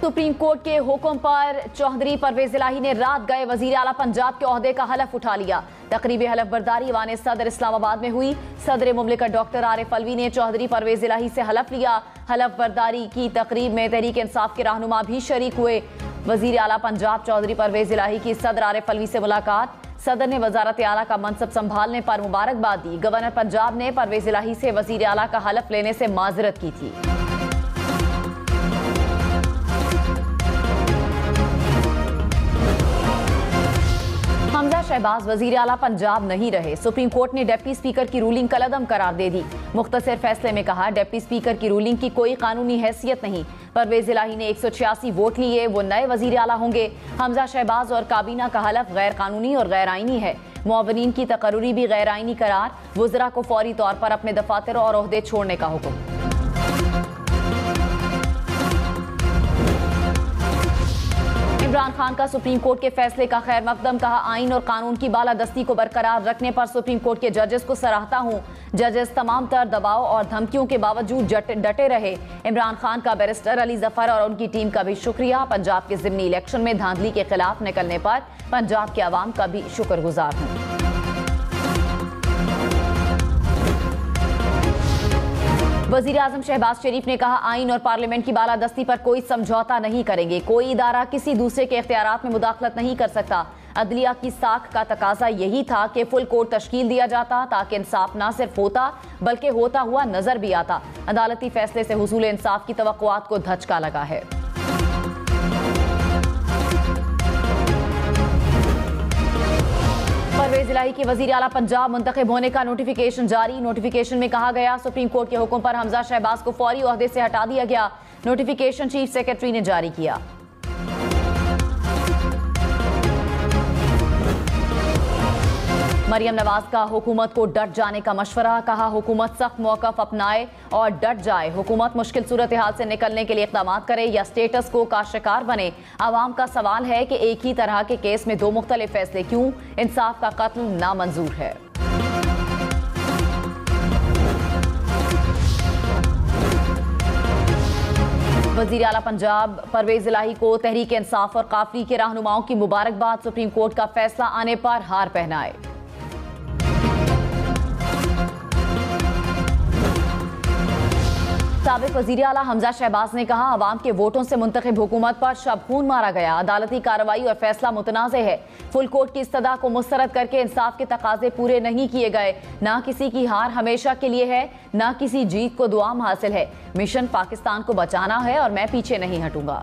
Supreme court के हुक्म पर चौधरी परवेज इलाही ने रात गए वजीर आला पंजाब के ओहदे का हलफ उठा लिया। तकरीब हलफ बर्दारी ईवान सदर इस्लामाबाद में हुई। सदर मुमलिकत डॉक्टर आरिफ अलवी ने चौधरी परवेज इलाही से हलफ लिया। हलफ बर्दारी की तकरीब में तहरीक इंसाफ के रहनुमा भी शरीक हुए। वजीर आला पंजाब चौधरी परवेज इलाही की सदर आरिफ अलवी से मुलाकात। सदर ने वजारत आला का मनसब संभालने पर मुबारकबाद दी। गवर्नर पंजाब ने परवेज इलाही से वजीर आला का हलफ लेने से माजरत की थी। हमजा शहबाज वजीर आला पंजाब नहीं रहे। सुप्रीम कोर्ट ने डिप्टी स्पीकर की रूलिंग कलअदम करार दे दी। मुख्तसर फैसले में कहा, डिप्टी स्पीकर की रूलिंग की कोई कानूनी हैसियत नहीं। परवेज इलाही ने 186 वोट लिए, वो नए वजीर आला होंगे। हमजा शहबाज और काबीना का हलफ गैर कानूनी और गैर आईनी है। मुअव्विनीन की तकर्रुरी भी गैर आईनी करार। वज़रा को फौरी तौर पर अपने दफातर और ओहदे छोड़ने का हुक्म। इमरान खान का सुप्रीम कोर्ट के फैसले का खैर मकदम। कहा, आइन और कानून की बालादस्ती को बरकरार रखने पर सुप्रीम कोर्ट के जजेस को सराहता हूं। जजेस तमाम तर दबाव और धमकियों के बावजूद डटे रहे। इमरान खान का बैरिस्टर अली जफर और उनकी टीम का भी शुक्रिया। पंजाब के ज़िमनी इलेक्शन में धांधली के खिलाफ निकलने पर पंजाब के अवाम का भी शुक्रगुजार हूं। वज़ीर आज़म शहबाज शरीफ ने कहा, आइन और पार्लियामेंट की बालादस्ती पर कोई समझौता नहीं करेंगे। कोई इदारा किसी दूसरे के इख्तियारात में मुदाखलत नहीं कर सकता। अदलिया की साख का तकाजा यही था कि फुल कोर्ट तश्कील दिया जाता ताकि इंसाफ ना सिर्फ होता बल्कि होता हुआ नजर भी आता। अदालती फैसले से हुसूल इंसाफ की तवक्कुआत को धचका लगा है। परवेज इलाही के वजीर आला पंजाब मुंतखब होने का नोटिफिकेशन जारी। नोटिफिकेशन में कहा गया, सुप्रीम कोर्ट के हुक्म पर हमजा शहबाज को फौरी ओहदे से हटा दिया गया। नोटिफिकेशन चीफ सेक्रेटरी ने जारी किया। मरियम नवाज का हुकूमत को डट जाने का मशवरा। कहा, हुकूमत सख्त मौक़िफ़ अपनाए और डट जाए। हुकूमत मुश्किल सूरत हाल से निकलने के लिए इक़दाम करे या स्टेटस को का शिकार बने। आवाम का सवाल है कि एक ही तरह के केस में दो मुख्तलिफ फैसले क्यों? इंसाफ का कत्ल नामंजूर है। वज़ीर आला पंजाब परवेज इलाही को तहरीक इंसाफ और काफली के रहनुमाओं की मुबारकबाद। सुप्रीम कोर्ट का फैसला आने पर हार पहनाए। साबिक वज़ीर आला हमजा शहबाज ने कहा, अवाम के वोटों से मुंतखब हुकूमत पर शबखून मारा गया। अदालती कार्रवाई और फैसला मुतनाज़ है। फुल कोर्ट की इस्तदा को मुस्तरद करके इंसाफ के तकाजे पूरे नहीं किए गए। ना किसी की हार हमेशा के लिए है, ना किसी जीत को दुआम हासिल है। मिशन पाकिस्तान को बचाना है और मैं पीछे नहीं हटूंगा।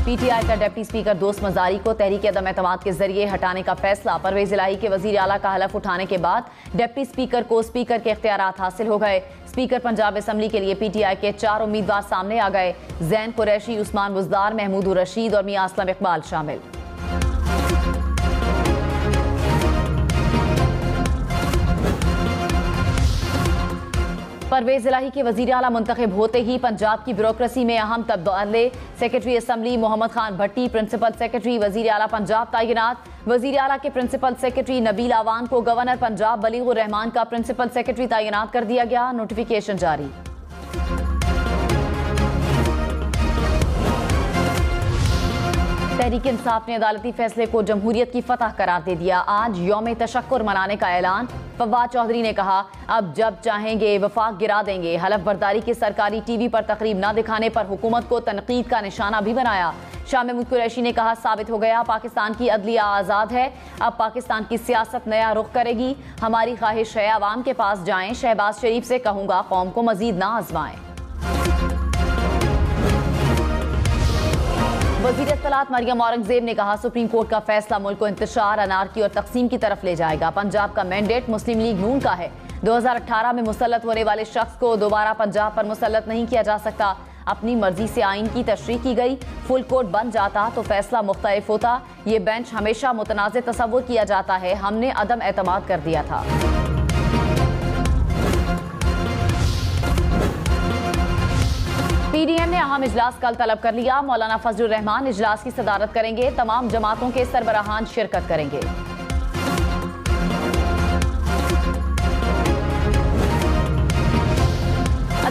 पीटीआई का डिप्टी स्पीकर दोस्त मजारी को तहरीक अदम एतमाद के जरिए हटाने का फैसला। परवेज इलाही के वजीर आला का हलफ उठाने के बाद डिप्टी स्पीकर को स्पीकर के इख्तियारात हासिल हो गए। स्पीकर पंजाब असम्बली के लिए पीटीआई के 4 उम्मीदवार सामने आ गए। जैन कुरैशी, उस्मान बुज़दार, महमूद रशीद और मियां असलम इकबाल शामिल। परवेज इलाही के वजीर आला मुंतखब होते ही पंजाब की ब्यूरोक्रेसी में अहम तब्दीली। सेक्रेटरी असम्बली मोहम्मद खान भट्टी प्रिंसिपल सेक्रेटरी वजीर आला पंजाब तैनात। वजीर आला के प्रिंसिपल सेक्रेटरी नबील आवान को गवर्नर पंजाब बलीगुर रहमान का प्रिंसिपल सेक्रेटरी तैनात कर दिया गया। नोटिफिकेशन जारी। तहरीक इंसाफ ने अदालती फैसले को जमहूरियत की फतह करार दे दिया। आज यौम तशक्कुर मनाने का ऐलान। फवाद चौधरी ने कहा, अब जब चाहेंगे वफाक गिरा देंगे। हलफ बर्दारी के सरकारी टीवी पर तकरीब न दिखाने पर हुकूमत को तनकीद का निशाना भी बनाया। शाह महमूद कुरैशी ने कहा, साबित हो गया पाकिस्तान की अदलिया आज़ाद है। अब पाकिस्तान की सियासत नया रुख करेगी। हमारी ख्वाहिश है अवाम के पास जाएं। शहबाज शरीफ से कहूंगा कौम को मजीद ना आजमाएं। वज़ीर इत्तलात मरियम औरंगजेब ने कहा, सुप्रीम कोर्ट का फैसला मुल्क को इंतशार, अनारकी और तकसीम की तरफ ले जाएगा। पंजाब का मैंडेट मुस्लिम लीग नून का है। 2018 में मुसल्लत होने वाले शख्स को दोबारा पंजाब पर मुसल्लत नहीं किया जा सकता। अपनी मर्जी से आइन की तशरीह की गई। फुल कोर्ट बन जाता तो फैसला मुख्तलिफ होता। ये बेंच हमेशा मुतनाज़ तसव्वुर किया जाता है। हमने अदम एतमाद कर दिया था। पीडीएम ने अहम इजलास कल तलब कर लिया। मौलाना फजलुर रहमान इजलास की सदारत करेंगे। तमाम जमातों के सरबराहान शिरकत करेंगे।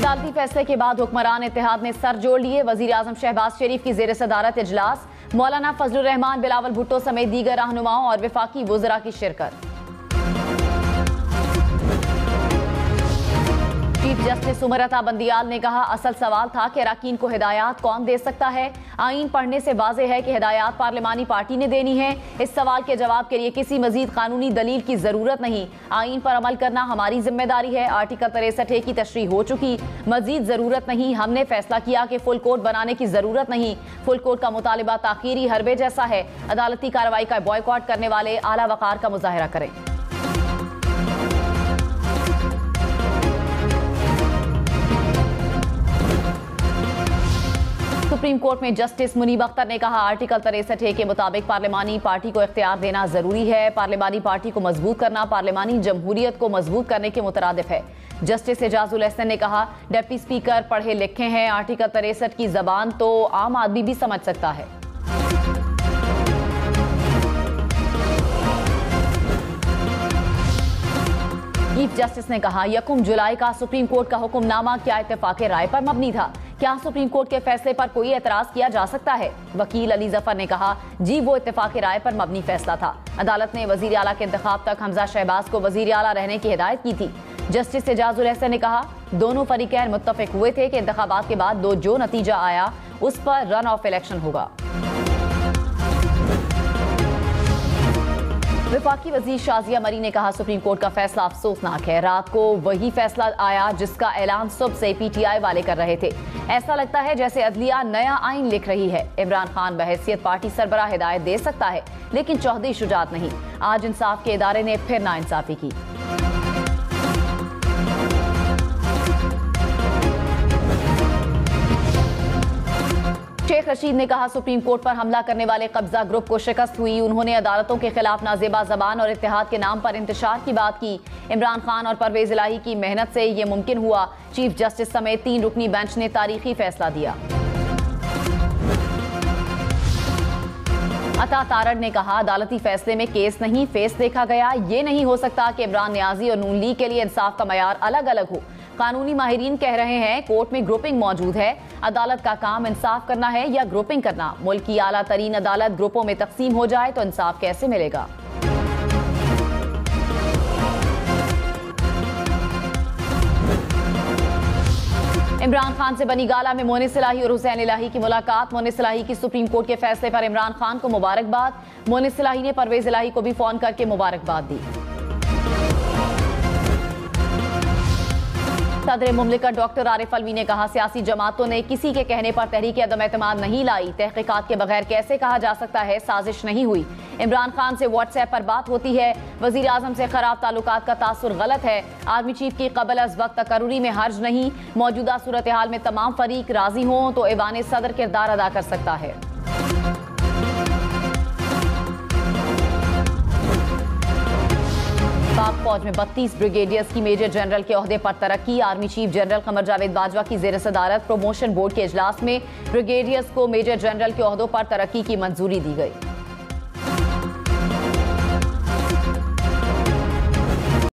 अदालती फैसले के बाद हुक्मरान इत्तेहाद ने सर जोड़ लिए। वजीर आजम शहबाज शरीफ की जेर सदारत इजलास, मौलाना फजलुर रहमान, बिलावल भुट्टो समेत दीगर रहनुमाओं और वफाकी वुज़रा की शिरकत। चीफ जस्टिस उमरता बंदियाल ने कहा, असल सवाल था कि अरकान को हिदायत कौन दे सकता है। आईन पढ़ने से वाज़ेह है कि हिदायत पार्लिमानी पार्टी ने देनी है। इस सवाल के जवाब के लिए किसी मजीद कानूनी दलील की जरूरत नहीं। आईन पर अमल करना हमारी जिम्मेदारी है। आर्टिकल 63 की तशरीह हो चुकी, मजीद जरूरत नहीं। हमने फैसला किया कि फुल कोर्ट बनाने की जरूरत नहीं। फुल कोर्ट का मुतालिबा ताखीरी हरबे जैसा है। अदालती कार्रवाई का बॉयकॉट करने वाले आला वकार का मुजाहरा करें। सुप्रीम कोर्ट में जस्टिस मुनीब अख्तर ने कहा, आर्टिकल 63 के मुताबिक पार्लिमानी पार्टी को इख्तियार देना जरूरी है। पार्लिमानी पार्टी को मजबूत करना पार्लिमानी जमहूरियत को मजबूत करने के मुतरादिफ है। जस्टिस एजाजुल एहसन ने कहा, डिप्टी स्पीकर पढ़े लिखे हैं, आर्टिकल 63 की जबान तो आम आदमी भी समझ सकता है। चीफ जस्टिस ने कहा, 1 जुलाई का सुप्रीम कोर्ट का हुक्मनामा क्या इत्तेफाक राय पर मबनी था? क्या सुप्रीम कोर्ट के फैसले पर कोई एतराज किया जा सकता है? वकील अली जफर ने कहा, जी वो इत्तेफाक राय पर मबनी फैसला था। अदालत ने वजीर आला के इंतखाब तक हमजा शहबाज को वजीर आला रहने की हिदायत की थी। जस्टिस एजाजुल एहसन ने कहा, दोनों फरीकैन मुत्तफिक हुए थे कि इंतखाबात के बाद जो नतीजा आया उस पर रन ऑफ इलेक्शन होगा। वफाकी वजीर शाजिया मरी ने कहा, सुप्रीम कोर्ट का फैसला अफसोसनाक है। रात को वही फैसला आया जिसका ऐलान सुबह से PTI वाले कर रहे थे। ऐसा लगता है जैसे अदलिया नया आइन लिख रही है। इमरान खान बहैसियत पार्टी सरबराह हिदायत दे सकता है, लेकिन चौधरी शुजात नहीं। आज इंसाफ के इदारे ने फिर नाइंसाफी की। शेख रशीद ने कहा, सुप्रीम कोर्ट पर हमला करने वाले कब्जा ग्रुप को शिकस्त हुई। उन्होंने अदालतों के खिलाफ नाजेबा जबान और इत्तेहाद के नाम पर इंतशार की बात की। इमरान खान और परवेज इलाही की मेहनत से यह मुमकिन हुआ। चीफ जस्टिस समेत 3 रुकनी बेंच ने तारीखी फैसला दिया। अता तारड़ ने कहा, अदालती फैसले में केस नहीं फेस देखा गया। ये नहीं हो सकता कि इमरान नियाजी और नून लीग के लिए इंसाफ का मयार अलग अलग हो। कानूनी माहिरीन कह रहे हैं कोर्ट में ग्रुपिंग मौजूद है। अदालत का काम इंसाफ करना है या ग्रुपिंग करना? मुल्क की आला तरीन अदालत ग्रुपों में तकसीम हो जाए तो इंसाफ कैसे मिलेगा? इमरान खान से बनी गाला में मोनिस इलाही और हुसैन इलाही की मुलाकात। मोनिस इलाही की सुप्रीम कोर्ट के फैसले पर इमरान खान को मुबारकबाद। मोनिस इलाही ने परवेज इलाही को भी फोन करके मुबारकबाद दी। सदर मुमलिकत डॉक्टर आरिफ अलवी ने कहा, सियासी जमातों ने किसी के कहने पर तहरीक अदम एतमाद नहीं लाई। तहकीकात के बगैर कैसे कहा जा सकता है साजिश नहीं हुई? इमरान खान से व्हाट्सएप पर बात होती है। वजीर आजम से खराब ताल्लुकात का तासुर गलत है। आर्मी चीफ की कबल अज वक्त तकर्रुरी में हर्ज नहीं। मौजूदा सूरत हाल में तमाम फरीक राजी हों तो ऐवान सदर किरदार अदा कर सकता है। पाक फौज में 32 ब्रिगेडियर्स की मेजर जनरल के ओहदे पर तरक्की। Army chief general Qamar Javed Bajwa की जेर सदारत प्रमोशन बोर्ड के इजलास में ब्रिगेडियर्स को मेजर जनरल के ओहदों पर तरक्की की मंजूरी दी गई।